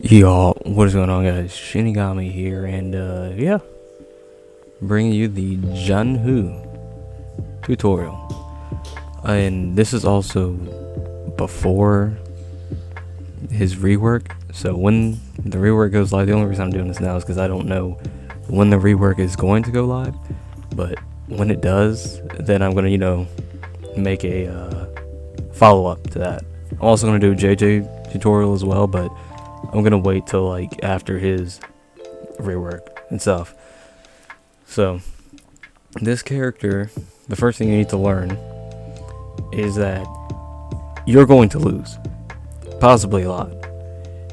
Yo, what is going on, guys? Shinigami here, and yeah, bringing you the Zhanhu tutorial. And this is also before his rework. So when the rework goes live, the only reason I'm doing this now is because I don't know when the rework is going to go live. But when it does, then I'm gonna, make a follow-up to that. I'm also gonna do a JJ tutorial as well, but I'm gonna wait till like after his rework and stuff. So this character, the first thing you need to learn is that you're going to lose, possibly a lot,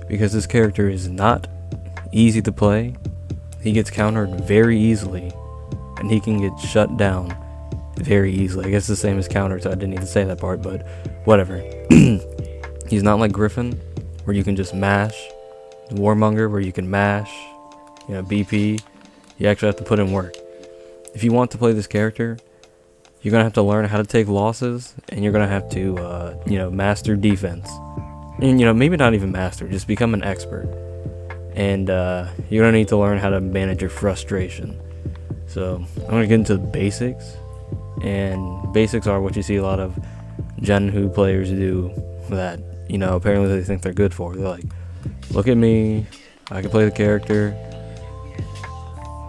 because this character is not easy to play. He gets countered very easily, and he can get shut down very easily. I guess the same as counter, so I didn't need to say that part, but whatever. He's not like Griffin, where you can just mash. Warmonger, where you can mash, BP. You actually have to put in work. If you want to play this character, you're gonna have to learn how to take losses, and you're gonna have to, master defense. And maybe not even master, just become an expert. And you're gonna need to learn how to manage your frustration. So I'm gonna get into the basics, and basics are what you see a lot of Zhanhu players do. That apparently they think they're good for. They're like, look at me, I can play the character,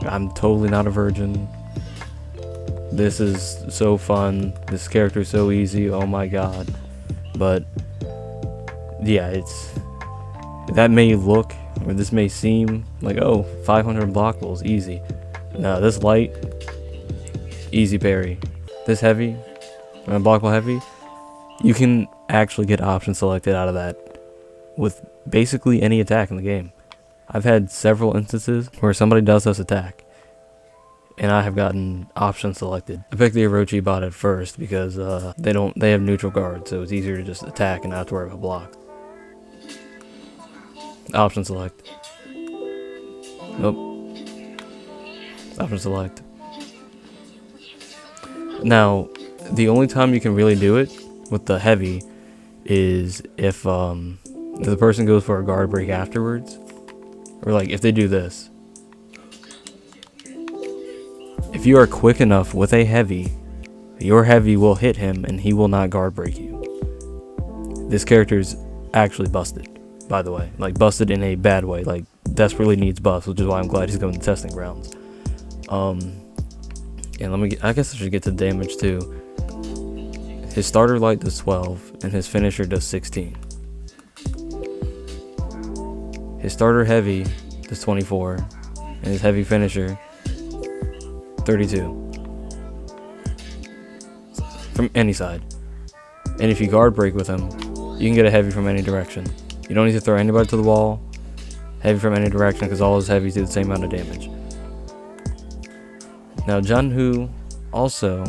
I'm totally not a virgin, this is so fun, this character is so easy, oh my god. But yeah, that may look, or this may seem like, oh, 500 blockables, easy. No, this light, easy parry. This heavy, blockable heavy, you can actually get option selected out of that with basically any attack in the game. I've had several instances where somebody does this attack, and I have gotten option selected. I picked the Orochi bot at first because they have neutral guard, so it's easier to just attack and not have to worry about block. Option select. Nope. Option select. Now, the only time you can really do it with the heavy is if the person goes for a guard break afterwards, or like if they do this. If you are quick enough with a heavy, your heavy will hit him and he will not guard break you. This character is actually busted, by the way, like busted in a bad way, like desperately needs buffs, which is why I'm glad he's going to testing grounds. And I guess I should get to damage too. His starter light does 12 and his finisher does 16. His starter heavy does 24, and his heavy finisher 32. From any side. And if you guard break with him, you can get a heavy from any direction. You don't need to throw anybody to the wall. Heavy from any direction, because all his heavies do the same amount of damage. Now Zhanhu also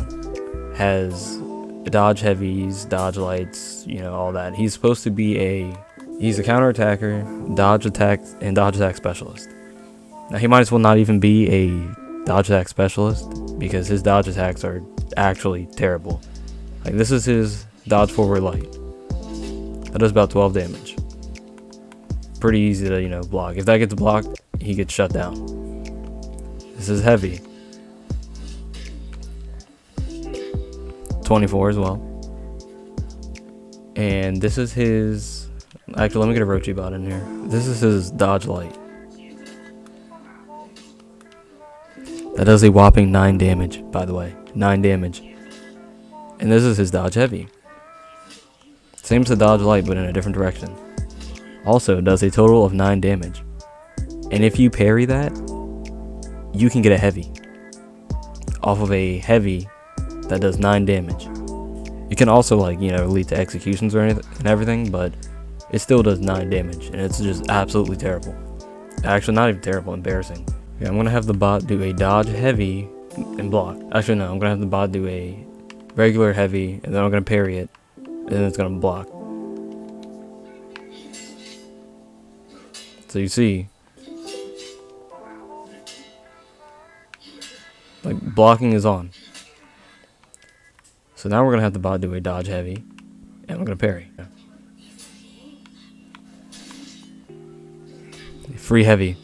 has dodge heavies, dodge lights, all that. He's supposed to be he's a counter attacker, dodge attack, and dodge attack specialist. Now he might as well not even be a dodge attack specialist, because his dodge attacks are actually terrible. Like, this is his dodge forward light. That does about 12 damage. Pretty easy to, block. If that gets blocked, he gets shut down. This is heavy. 24 as well. And this is his... Actually, let me get a Orochi bot in here. This is his dodge light. That does a whopping 9 damage, by the way. 9 damage. And this is his dodge heavy. Same as the dodge light, but in a different direction. Also does a total of 9 damage. And if you parry that, you can get a heavy. Off of a heavy that does 9 damage. You can also lead to executions or anything and everything, but it still does 9 damage, and it's just absolutely terrible. Actually, not even terrible, embarrassing. Okay, I'm gonna have the bot do a dodge heavy and block. Actually, no, I'm gonna have the bot do a regular heavy, and then I'm gonna parry it, and then it's gonna block. So you see, like, blocking is on. So now we're gonna have the bot do a dodge heavy, and we're gonna parry. Free heavy.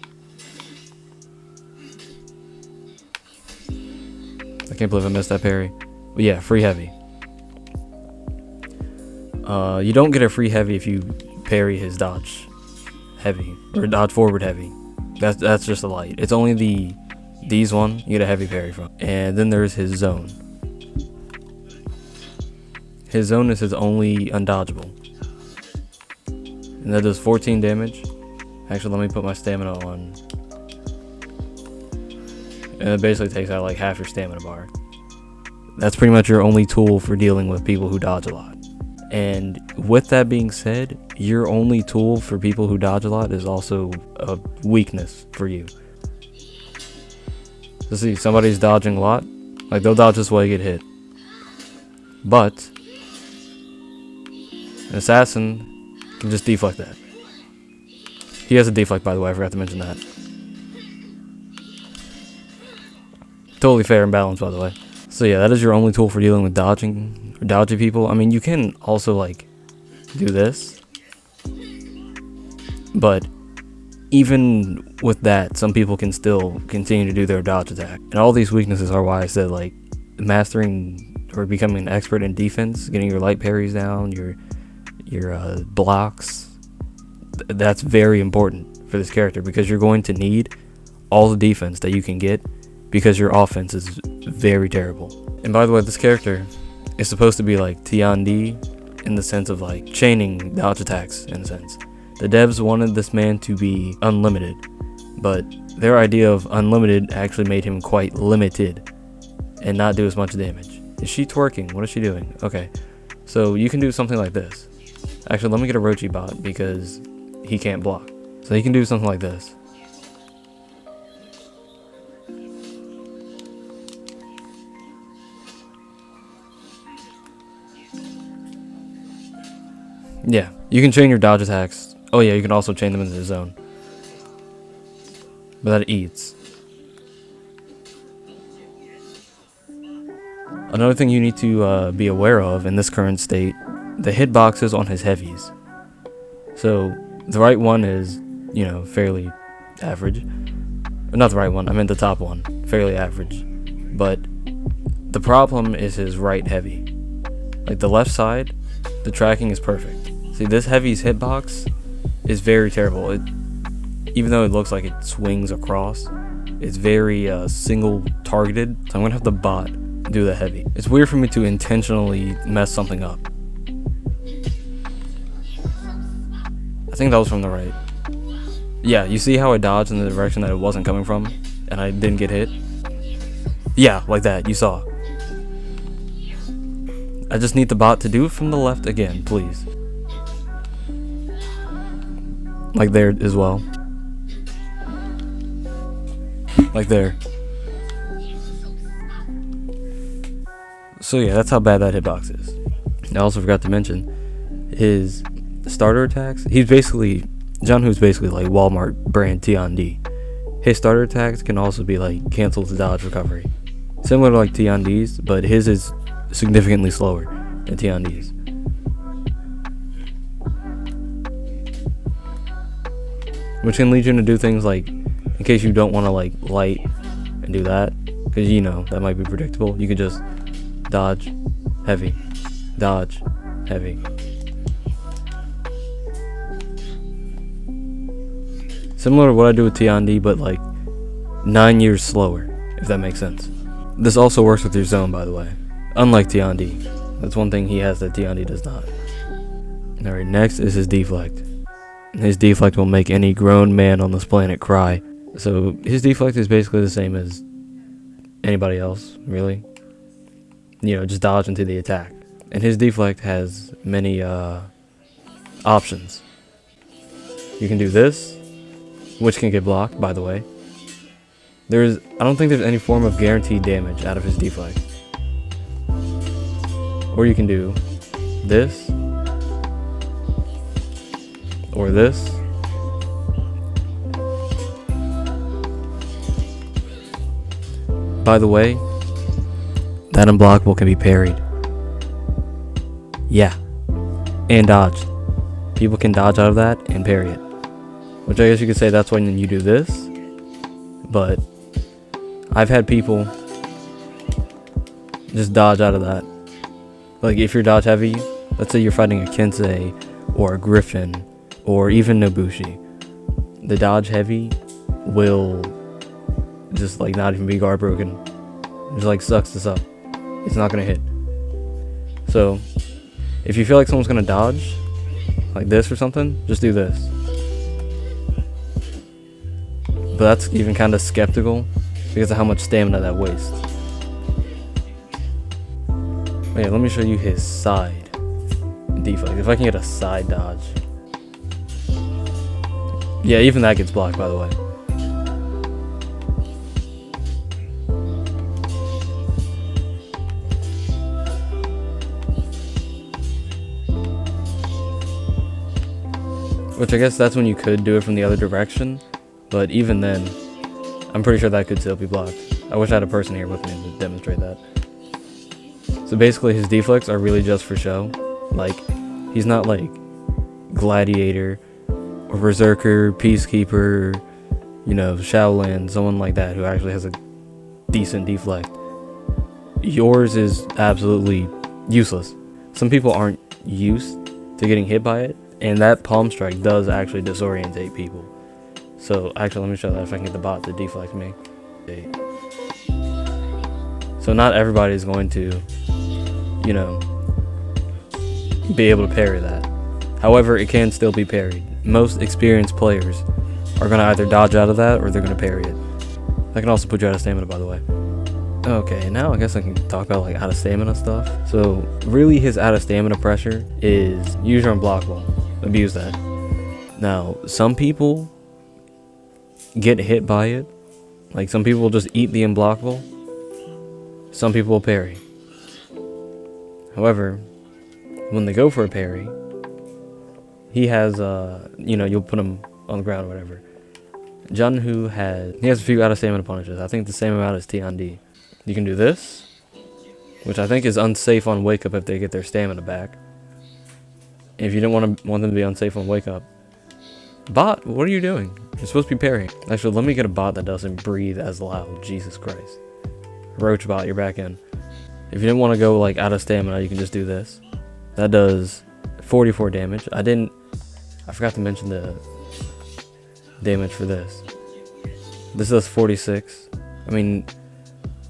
I can't believe I missed that parry. But yeah, free heavy. You don't get a free heavy if you parry his dodge heavy or dodge forward heavy. That's just a light. It's only these one you get a heavy parry from. And then there's his zone. His zone is his only undodgeable. And that does 14 damage. Actually, let me put my stamina on. And it basically takes out like half your stamina bar. That's pretty much your only tool for dealing with people who dodge a lot. And with that being said, your only tool for people who dodge a lot is also a weakness for you. So see, somebody's dodging a lot, like they'll dodge this way, get hit. But an assassin can just deflect that. He has a deflect, by the way, I forgot to mention that. Totally fair and balanced, by the way. So yeah, that is your only tool for dealing with dodging or dodging people. I mean, you can also like do this, but even with that, some people can still continue to do their dodge attack. And all these weaknesses are why I said like mastering or becoming an expert in defense, getting your light parries down, your blocks. That's very important for this character because you're going to need all the defense that you can get because your offense is very terrible. And by the way, this character is supposed to be like T&D in the sense of like chaining dodge attacks in a sense. The devs wanted this man to be unlimited, but their idea of unlimited actually made him quite limited and not do as much damage. Is she twerking? What is she doing? Okay, so you can do something like this. Actually, let me get a Rochi bot because he can't block. So he can do something like this. Yeah, you can chain your dodge attacks. Oh yeah, you can also chain them into the zone. But that eats. Another thing you need to be aware of in this current state, the hitboxes on his heavies. So the right one is, you know, fairly average. Not the right one, I meant the top one, fairly average. But the problem is his right heavy. Like the left side, the tracking is perfect. See, this heavy's hitbox is very terrible. Even though it looks like it swings across, it's very single targeted. So I'm gonna have the bot do the heavy. It's weird for me to intentionally mess something up. I think that was from the right. Yeah, you see how I dodged in the direction that it wasn't coming from and I didn't get hit? Yeah, like that, you saw. I just need the bot to do it from the left again, please. Like there as well. Like there. So yeah, that's how bad that hitbox is. I also forgot to mention his starter attacks. He's basically, Zhanhu's basically like Walmart brand T&D. His starter attacks can also be like cancel to dodge recovery. Similar to like T&D's, but his is significantly slower than T&D's. Which can lead you to do things like, in case you don't want to like light and do that, because you know that might be predictable, you could just dodge, heavy, dodge, heavy. Similar to what I do with T&D, but like 9 years slower, if that makes sense. This also works with your zone, by the way, unlike T&D. That's one thing he has that T&D does not. Alright, next is his deflect. His deflect will make any grown man on this planet cry. So his deflect is basically the same as anybody else, really. You know, just dodge into the attack. And his deflect has many options. You can do this, which can get blocked, by the way. I don't think there's any form of guaranteed damage out of his deflect. Or you can do this, or this. By the way, that unblockable can be parried. Yeah, and dodged. People can dodge out of that and parry it. which I guess you could say that's when you do this. But I've had people just dodge out of that. Like if you're dodge heavy, let's say you're fighting a Kensei or a Griffin or even Nobushi, the dodge heavy will just like not even be guard broken. Just like sucks this up. It's not gonna hit. So if you feel like someone's gonna dodge like this or something, just do this. But that's even kind of skeptical because of how much stamina that wastes. Wait, let me show you his side deflect. If I can get a side dodge. Yeah, even that gets blocked, by the way. Which I guess that's when you could do it from the other direction. But even then, I'm pretty sure that could still be blocked. I wish I had a person here with me to demonstrate that. So basically his deflects are really just for show. Like, he's not like Gladiator or Berserker, Peacekeeper, you know, Shaolin, someone like that who actually has a decent deflect. Yours is absolutely useless. Some people aren't used to getting hit by it, and that palm strike does actually disorientate people. So actually, let me show that if I can get the bot to deflect me. So not everybody is going to, you know, be able to parry that. However, it can still be parried. Most experienced players are going to either dodge out of that or they're going to parry it. That can also put you out of stamina, by the way. Okay, now I guess I can talk about like out of stamina stuff. So really his out of stamina pressure is use your unblockable. Abuse that. Now, some people get hit by it. Like some people will just eat the unblockable. Some people will parry. However, when they go for a parry, he has you know, you'll put him on the ground or whatever. Zhanhu has a few out of stamina punishes. I think the same amount as T&D. You can do this, which I think is unsafe on wake up if they get their stamina back. If you don't want them to be unsafe on wake up. Bot, what are you doing? You're supposed to be parrying. Actually, let me get a bot that doesn't breathe as loud. Jesus Christ. Roach bot, you're back in. If you didn't want to go like out of stamina, you can just do this. That does 44 damage. I forgot to mention the damage for this. This does 46. I mean,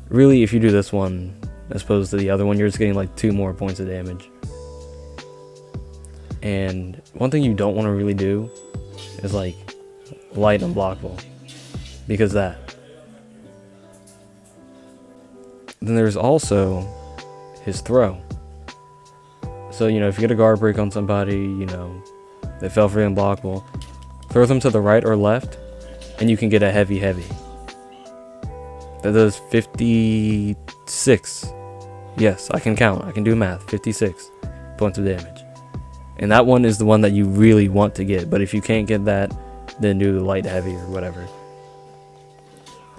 really, if you do this one as opposed to the other one, you're just getting like 2 more points of damage. And one thing you don't want to really do is like light unblockable, because that. Then there's also his throw. So, you know, if you get a guard break on somebody, you know, they fell for the unblockable, throw them to the right or left, and you can get a heavy. That does 56. Yes, I can count. I can do math. 56 points of damage. And that one is the one that you really want to get. But if you can't get that, then do light heavy or whatever.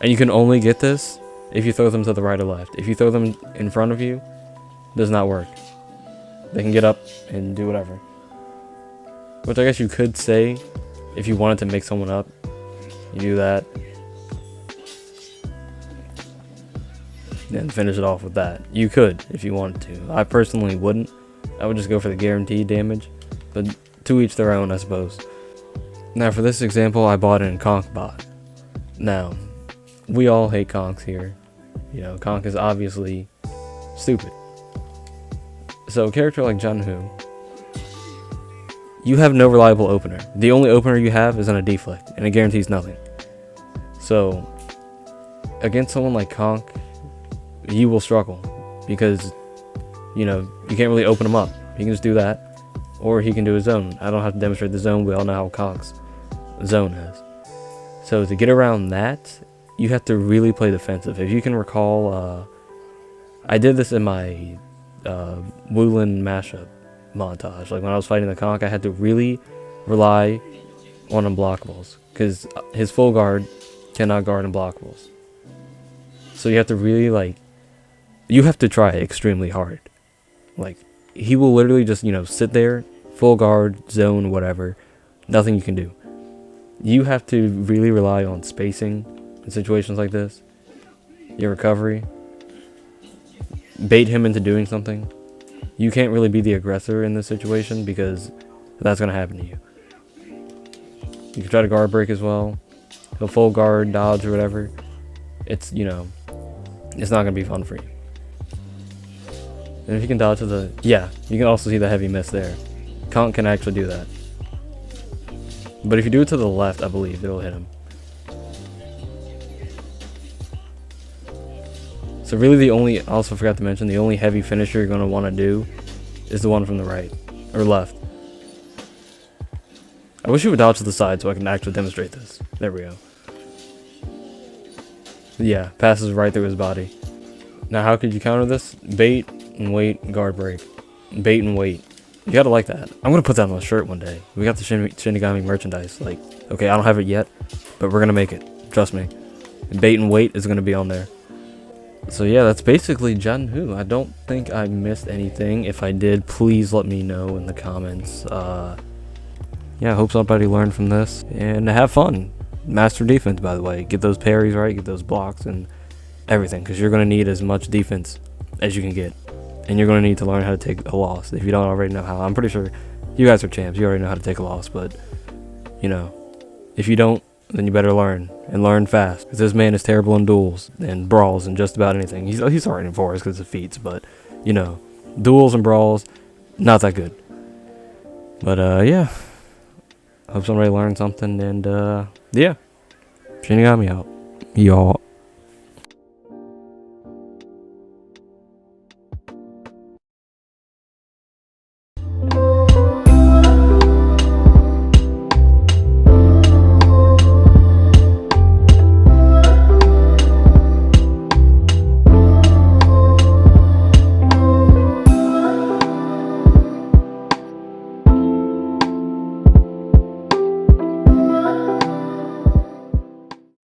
And you can only get this if you throw them to the right or left. If you throw them in front of you, it does not work. They can get up and do whatever. Which I guess you could say, if you wanted to make someone up, you do that. Then finish it off with that. You could, if you wanted to. I personally wouldn't. I would just go for the guaranteed damage. But to each their own, I suppose. Now for this example, I bought an Conk bot. Now, we all hate Conks here. You know, Conk is obviously stupid. So a character like Zhanhu, you have no reliable opener. The only opener you have is on a deflect, and it guarantees nothing. So, against someone like Conk, you will struggle, because, you know, you can't really open him up. He can just do that, or he can do his own. I don't have to demonstrate the zone. We all know how Conk's zone is. So to get around that, you have to really play defensive. If you can recall, I did this in my Wulin mashup montage. Like when I was fighting the Conk, I had to really rely on unblockables, because his full guard cannot guard unblockables. So you have to really, like, you have to try extremely hard. Like, he will literally just, you know, sit there, full guard, zone, whatever. Nothing you can do. You have to really rely on spacing in situations like this. Your recovery. Bait him into doing something. You can't really be the aggressor in this situation because that's going to happen to you. You can try to guard break as well. He'll full guard, dodge, or whatever. It's, you know, it's not going to be fun for you. And if you can dodge to the... Yeah, you can also see the heavy miss there. Conk can actually do that. But if you do it to the left, I believe it'll hit him. So really the only... I also forgot to mention, the only heavy finisher you're going to want to do is the one from the right. Or left. I wish you would dodge to the side so I can actually demonstrate this. There we go. Yeah, passes right through his body. Now how could you counter this? Bait and wait, guard break. Bait and wait. You gotta like that. I'm gonna put that on a shirt one day. We got the Shinigami merchandise. Like, okay, I don't have it yet, but we're gonna make it. Trust me. And bait and wait is gonna be on there. So yeah, that's basically Zhanhu. I don't think I missed anything. If I did, please let me know in the comments. Yeah, I hope somebody learned from this. And have fun. Master defense, by the way. Get those parries right, get those blocks, and everything. Because you're going to need as much defense as you can get. And you're going to need to learn how to take a loss if you don't already know how. I'm pretty sure you guys are champs. You already know how to take a loss. But, you know, if you don't, then you better learn. And learn fast. Because this man is terrible in duels and brawls and just about anything. He's alright in fours because of feats. But, you know, duels and brawls, not that good. But, yeah. Hope somebody learned something, and yeah, Shinigami out. Y'all.